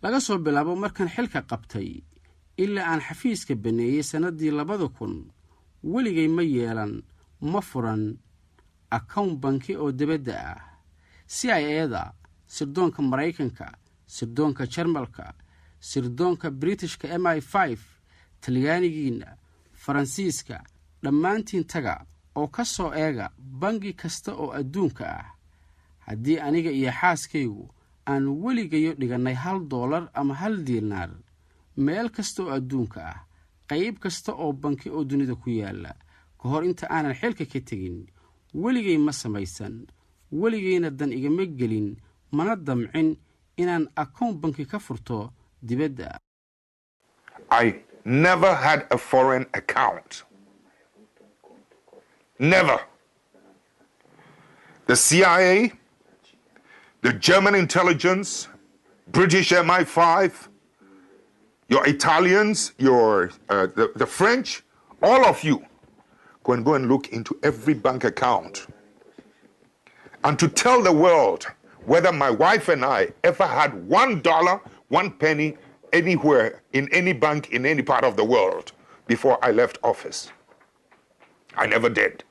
laga soo bilaabo markan xilka qabtay ilaa aan xafiiska baneeyay sanadii 2000 weligay ma yeelan ma furan akoon banki oo dibadda ah si ay eeda sirdoonka Mareykanka sirdoonka Jarmalka sirdoonka Britishka MI5 Talyaanigiina Faransiiska dhammaantiin taga oo ka soo eega bangi kasta oo adduunka ah haddii aniga iyo xaaskaygu aan weligayo dhiganay $1 ama $1 meel kasta oo adduunka ah qayb kasta oo banki oo dunida ku yaala ka hor inta aanan xilka ka tegin weligay ma samaysan weligayna dan igama gelin mana damcin inaan akoon banki ka furto dibadda. I never had a foreign account. Never. The CIA, the German intelligence, British MI5, your Italians, the French, all of you go and look into every bank account and to tell the world whether my wife and I ever had $1, 1 penny anywhere in any bank in any part of the world before I left office. I never did.